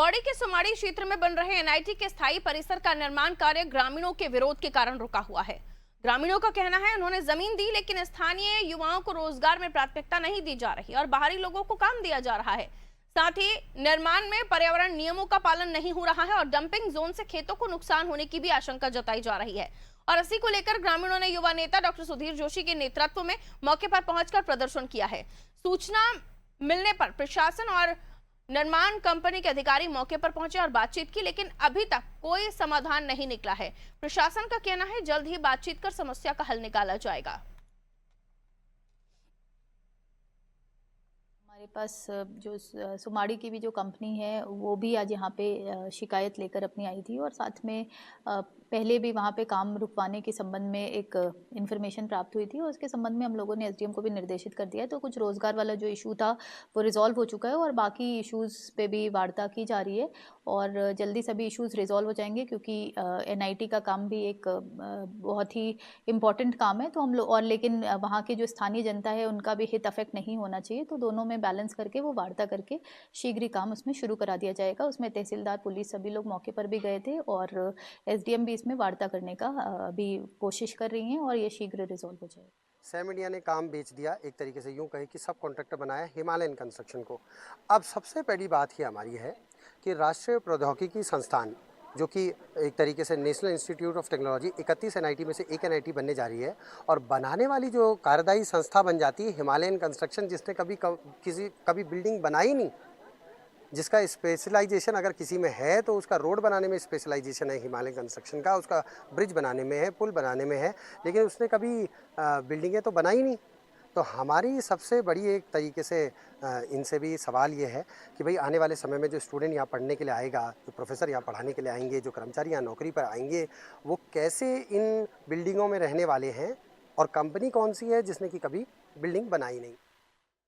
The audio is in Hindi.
पौड़ी के सुमाड़ी क्षेत्र में बन रहे एनआईटी के स्थायी परिसर का निर्माण कार्य ग्रामीणों के विरोध के कारण रुका हुआ है। ग्रामीणों का कहना है उन्होंने जमीन दी, लेकिन स्थानीय युवाओं को रोजगार में प्राथमिकता नहीं दी जा रही और बाहरी लोगों को काम दिया जा रहा है। साथ ही निर्माण में पर्यावरण नियमों का पालन नहीं हो रहा है और डंपिंग जोन से खेतों को नुकसान होने की भी आशंका जताई जा रही है। और इसी को लेकर ग्रामीणों ने युवा नेता डॉक्टर सुधीर जोशी के नेतृत्व में मौके पर पहुंचकर प्रदर्शन किया है। सूचना मिलने पर प्रशासन और निर्माण कंपनी के अधिकारी मौके पर पहुंचे और बातचीत की, लेकिन अभी तक कोई समाधान नहीं निकला है। प्रशासन का कहना है जल्द ही बातचीत कर समस्या का हल निकाला जाएगा। हमारे पास जो सुमाड़ी की भी जो कंपनी है वो भी आज यहाँ पे शिकायत लेकर अपनी आई थी, और साथ में पहले भी वहाँ पे काम रुकवाने के संबंध में एक इन्फॉर्मेशन प्राप्त हुई थी और उसके संबंध में हम लोगों ने एसडीएम को भी निर्देशित कर दिया है। तो कुछ रोज़गार वाला जो इशू था वो रिजॉल्व हो चुका है और बाकी इश्यूज़ पे भी वार्ता की जा रही है और जल्दी सभी इश्यूज़ रिजॉल्व हो जाएंगे, क्योंकि एनआईटी का काम भी एक बहुत ही इम्पॉर्टेंट काम है। तो हम लोग और लेकिन वहाँ की जो स्थानीय जनता है उनका भी हित अफेक्ट नहीं होना चाहिए, तो दोनों में बैलेंस करके वो वार्ता करके शीघ्र ही काम उसमें शुरू करा दिया जाएगा। उसमें तहसीलदार, पुलिस सभी लोग मौके पर भी गए थे और एसडीएम भी इसमें वार्ता करने का अभी कोशिश कर रही हैं और ये शीघ्र रिजॉल्व हो जाएगा। सैम इंडिया ने काम बेच दिया, एक तरीके से यूँ कहे कि सब कॉन्ट्रैक्टर बनाया हिमालयन कंस्ट्रक्शन को। अब सबसे पहली बात ही हमारी है कि राष्ट्रीय प्रौद्योगिकी संस्थान, जो कि एक तरीके से national institute of technology, 31 NIT में से एक एनआईटी बनने जा रही है और बनाने वाली जो कार्यदायी संस्था बन जाती है हिमालयन कंस्ट्रक्शन, जिसने कभी बिल्डिंग बनाई नहीं, जिसका स्पेशलाइजेशन अगर किसी में है तो उसका रोड बनाने में स्पेशलाइजेशन है हिमालयन कंस्ट्रक्शन का, उसका ब्रिज बनाने में है, पुल बनाने में है, लेकिन उसने कभी बिल्डिंगें तो बनाई नहीं। तो हमारी सबसे बड़ी एक तरीके से इनसे भी सवाल ये है कि भाई आने वाले समय में जो स्टूडेंट यहाँ पढ़ने के लिए आएगा, जो प्रोफेसर यहाँ पढ़ाने के लिए आएंगे, जो कर्मचारी यहाँ नौकरी पर आएंगे, वो कैसे इन बिल्डिंगों में रहने वाले हैं और कंपनी कौन सी है जिसने कि कभी बिल्डिंग बनाई नहीं।